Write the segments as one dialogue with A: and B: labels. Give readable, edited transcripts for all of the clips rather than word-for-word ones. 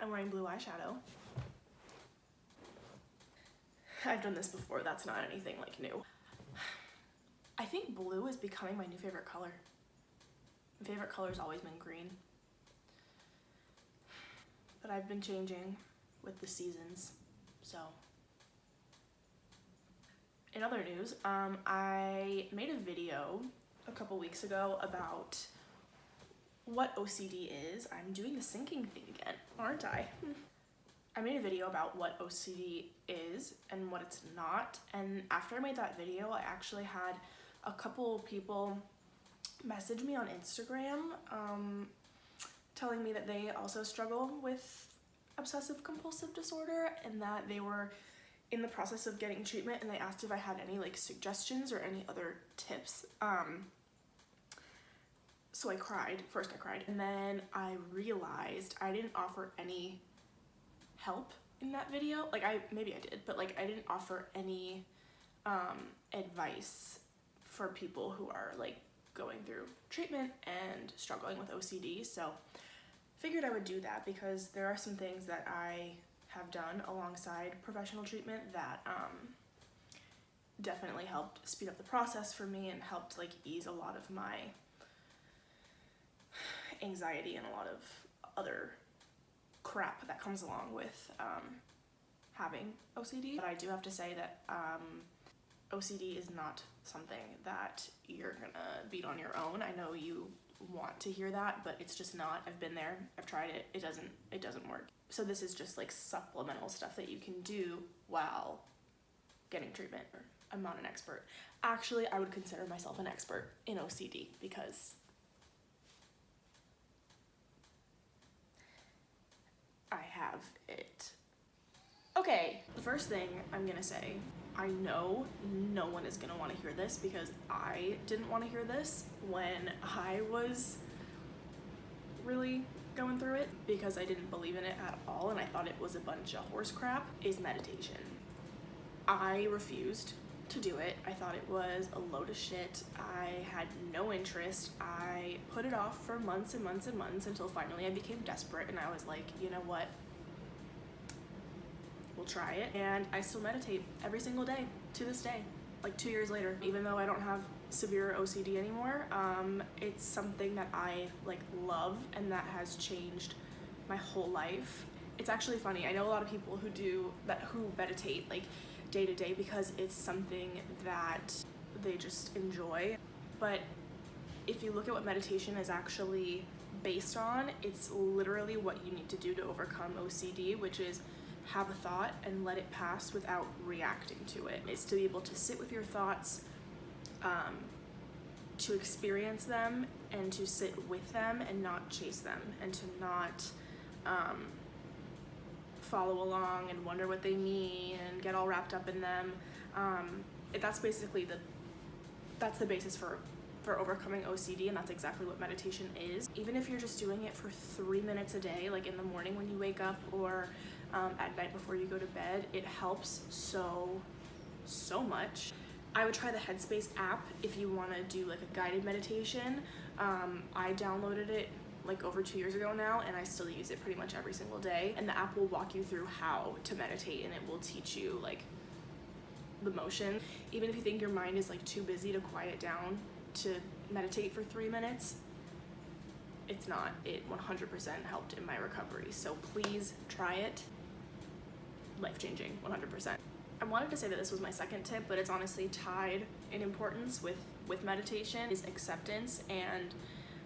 A: I'm wearing blue eyeshadow. I've done this before, that's not anything like new. I think blue is becoming my new favorite color. My favorite color's always been green. But I've been changing with the seasons, so. In other news, I made a video a couple weeks ago about what OCD is. I'm doing the syncing thing again, aren't I? I made a video about what OCD is and what it's not, and after I made that video, I actually had a couple people message me on Instagram telling me that they also struggle with obsessive compulsive disorder and that they were in the process of getting treatment, and they asked if I had any like suggestions or any other tips. So I cried. First I cried, and then I realized I didn't offer any help in that video. Like maybe I did, but like I didn't offer any advice for people who are like going through treatment and struggling with OCD. So figured I would do that because there are some things that I have done alongside professional treatment that definitely helped speed up the process for me and helped like ease a lot of my anxiety and a lot of other crap that comes along with having OCD. But I do have to say that OCD is not something that you're gonna beat on your own. I know you want to hear that, but it's just not. I've been there, I've tried it, it doesn't work. So this is just like supplemental stuff that you can do while getting treatment. I'm not an expert. Actually, I would consider myself an expert in OCD because I have it. Okay, the first thing I'm gonna say, I know no one is gonna wanna hear this because I didn't wanna hear this when I was really going through it because I didn't believe in it at all and I thought it was a bunch of horse crap, is meditation. I refused to do it. I thought it was a load of shit. I had no interest. I put it off for months and months and months until finally I became desperate and I was like, you know what? We'll try it. And I still meditate every single day to this day, like 2 years later. Even though I don't have severe OCD anymore, it's something that I like love and that has changed my whole life. It's actually funny. I know a lot of people who do that, who meditate like day to day because it's something that they just enjoy. But if you look at what meditation is actually based on, it's literally what you need to do to overcome OCD, which is have a thought and let it pass without reacting to it. It's to be able to sit with your thoughts, to experience them and to sit with them and not chase them and to not follow along and wonder what they mean and get all wrapped up in them. That's basically that's the basis for overcoming OCD, and that's exactly what meditation is. Even if you're just doing it for 3 minutes a day, like in the morning when you wake up or at night before you go to bed, it helps so much. I would try the Headspace app if you want to do like a guided meditation. I downloaded it like over 2 years ago now, and I still use it pretty much every single day. And the app will walk you through how to meditate, and it will teach you like the motion. Even if you think your mind is like too busy to quiet down to meditate for 3 minutes, it's not. It 100% helped in my recovery. So please try it. Life-changing, 100%. I wanted to say that this was my second tip, but it's honestly tied in importance with meditation, is acceptance. And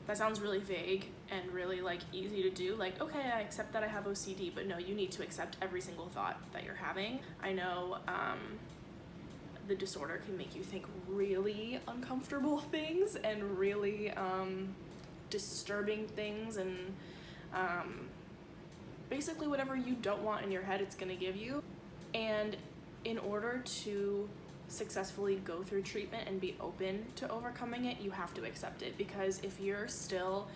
A: that sounds really vague and really like easy to do. Like, okay, I accept that I have OCD, but no, you need to accept every single thought that you're having. I know the disorder can make you think really uncomfortable things and really disturbing things, and basically whatever you don't want in your head, it's gonna give you. And in order to successfully go through treatment and be open to overcoming it, you have to accept it, because if you're still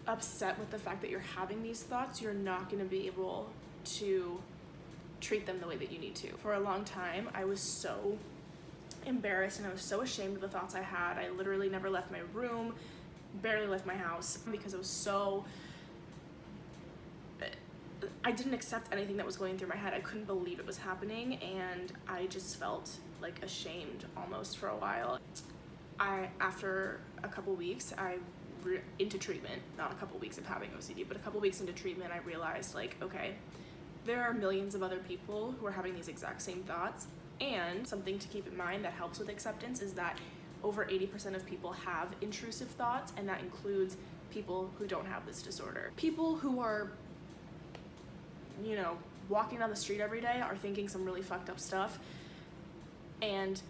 A: upset with the fact that you're having these thoughts, you're not going to be able to treat them the way that you need to. For a long time, I was so embarrassed and I was so ashamed of the thoughts I had. I literally never left my room, barely left my house, because I was so I didn't accept anything that was going through my head. I couldn't believe it was happening, and I just felt like ashamed almost for a while. After a couple weeks, into treatment, not a couple weeks of having OCD, but a couple weeks into treatment, I realized, like, okay, there are millions of other people who are having these exact same thoughts. And something to keep in mind that helps with acceptance is that over 80% of people have intrusive thoughts, and that includes people who don't have this disorder. People who are, you know, walking down the street every day are thinking some really fucked up stuff, and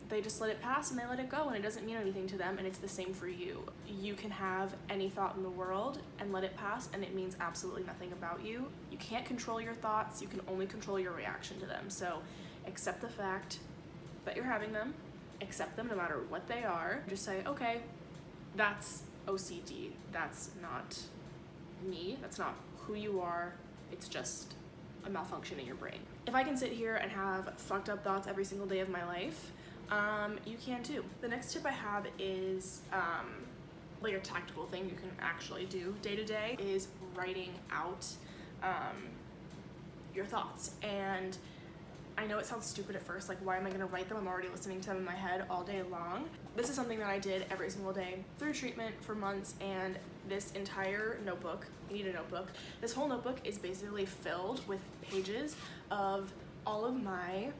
A: they just let it pass and they let it go, and it doesn't mean anything to them, and it's the same for you. You can have any thought in the world and let it pass, and it means absolutely nothing about you. You can't control your thoughts, you can only control your reaction to them. So accept the fact that you're having them, accept them no matter what they are. Just say, okay, that's OCD, that's not me, that's not who you are, it's just a malfunction in your brain. If I can sit here and have fucked up thoughts every single day of my life, you can too. The next tip I have is like a tactical thing you can actually do day to day is writing out your thoughts. And I know it sounds stupid at first, like why am I gonna write them? I'm already listening to them in my head all day long. This is something that I did every single day through treatment for months, and this entire notebook, you need a notebook, this whole notebook is basically filled with pages of all of my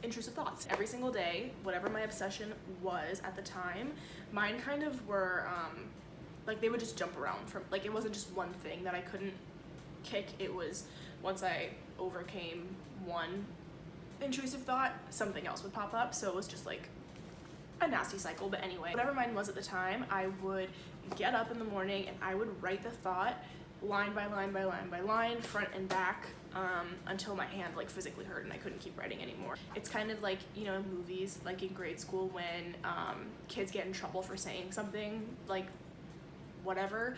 A: intrusive thoughts. Every single day, whatever my obsession was at the time, mine kind of were, like they would just jump around from, like it wasn't just one thing that I couldn't kick, it was once I overcame one intrusive thought, something else would pop up, so it was just like a nasty cycle. But anyway, whatever mine was at the time, I would get up in the morning and I would write the thought line by line by line by line, front and back, until my hand like physically hurt and I couldn't keep writing anymore. It's kind of like, you know, in movies, like in grade school when kids get in trouble for saying something, like whatever,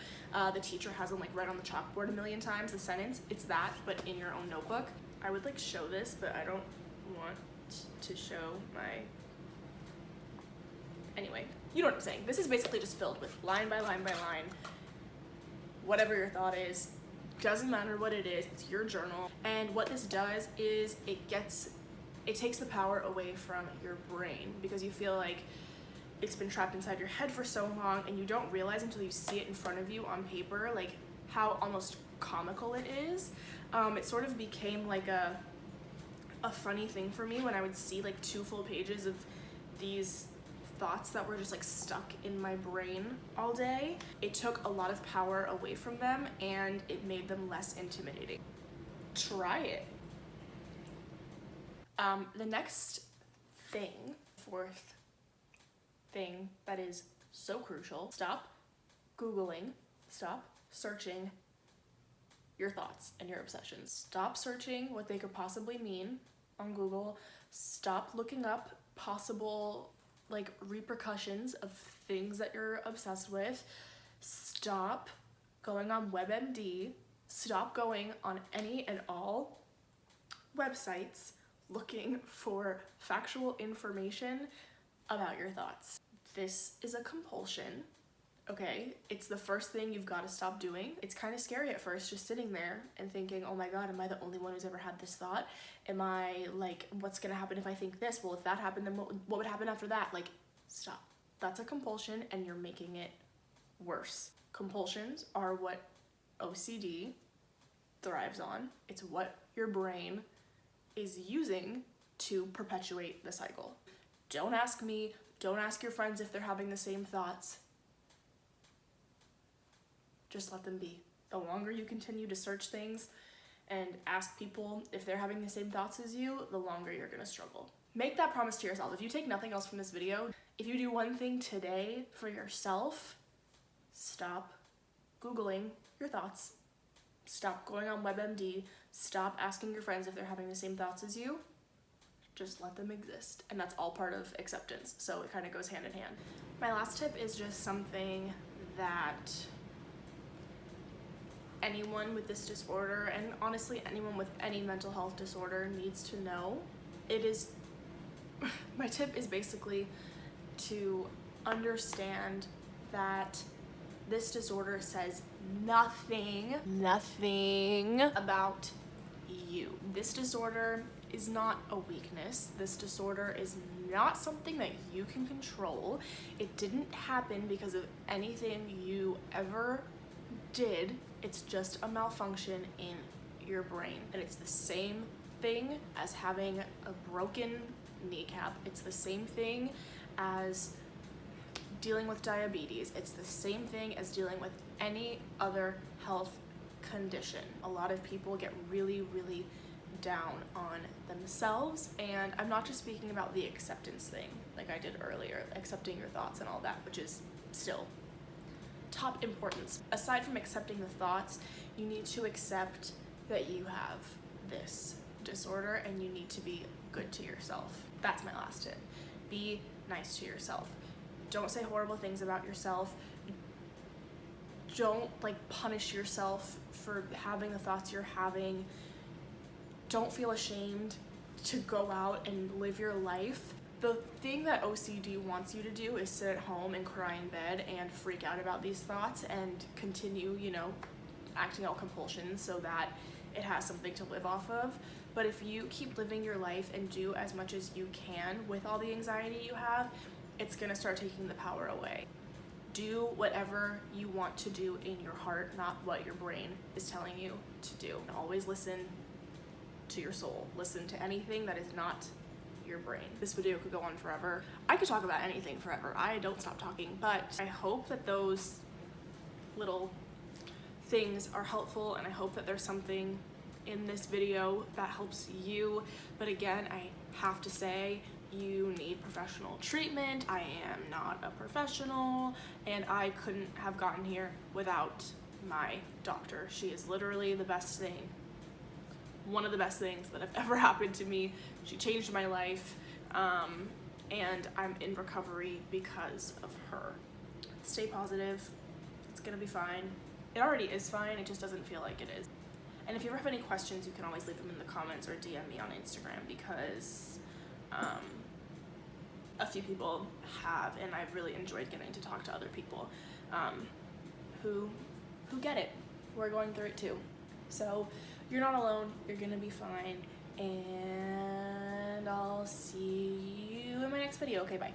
A: the teacher has them like write on the chalkboard a million times the sentence. It's that, but in your own notebook. I would like show this, but I don't want to show my, anyway, you know what I'm saying. This is basically just filled with line by line by line, whatever your thought is, doesn't matter what it is, it's your journal. And what this does is it takes the power away from your brain, because you feel like it's been trapped inside your head for so long and you don't realize until you see it in front of you on paper, like how almost comical it is. It sort of became like a funny thing for me when I would see like 2 full pages of these thoughts that were just like stuck in my brain all day. It took a lot of power away from them and it made them less intimidating. Try it. The next thing, 4th thing that is so crucial, stop Googling, stop searching your thoughts and your obsessions. Stop searching what they could possibly mean on Google. Stop looking up possible like repercussions of things that you're obsessed with. Stop going on WebMD. Stop going on any and all websites looking for factual information about your thoughts. This is a compulsion, okay? It's the first thing you've got to stop doing. It's kind of scary at first, just sitting there and thinking, oh my God, am I the only one who's ever had this thought? Am I like, what's gonna happen if I think this? Well, if that happened, then what would happen after that? Like, stop. That's a compulsion and you're making it worse. Compulsions are what OCD thrives on. It's what your brain is using to perpetuate the cycle. Don't ask me, don't ask your friends if they're having the same thoughts. Just let them be. The longer you continue to search things and ask people if they're having the same thoughts as you, the longer you're gonna struggle. Make that promise to yourself. If you take nothing else from this video, if you do one thing today for yourself, stop Googling your thoughts. Stop going on WebMD. Stop asking your friends if they're having the same thoughts as you. Just let them exist. And that's all part of acceptance. So it kind of goes hand in hand. My last tip is just something that anyone with this disorder, and honestly anyone with any mental health disorder, needs to know. My tip is basically to understand that This disorder says nothing about you. This disorder is not a weakness. This disorder is not something that you can control. It didn't happen because of anything you ever did. It's just a malfunction in your brain. And it's the same thing as having a broken kneecap. It's the same thing as dealing with diabetes. It's the same thing as dealing with any other health condition. A lot of people get really down on themselves, and I'm not just speaking about the acceptance thing like I did earlier, accepting your thoughts and all that, which is still top importance. Aside from accepting the thoughts, you need to accept that you have this disorder and you need to be good to yourself. That's my last tip. Be nice to yourself. Don't say horrible things about yourself. Don't punish yourself for having the thoughts you're having. Don't feel ashamed to go out and live your life. The thing that OCD wants you to do is sit at home and cry in bed and freak out about these thoughts and continue, acting out compulsions so that it has something to live off of. But if you keep living your life and do as much as you can with all the anxiety you have, it's gonna start taking the power away. Do whatever you want to do in your heart, not what your brain is telling you to do. And always listen to your soul. Listen to anything that is not your brain. This video could go on forever. I could talk about anything forever. I don't stop talking, but I hope that those little things are helpful, and I hope that there's something in this video that helps you. But again, I have to say, you need professional treatment. I am not a professional, and I couldn't have gotten here without my doctor. She is literally the best thing, one of the best things that have ever happened to me. She changed my life, and I'm in recovery because of her. Stay positive. It's gonna be fine. It already is fine, it just doesn't feel like it is. And if you ever have any questions, you can always leave them in the comments or DM me on Instagram, because a few people have, and I've really enjoyed getting to talk to other people who get it, who are going through it too. So you're not alone, you're gonna be fine, and I'll see you in my next video. Okay, bye.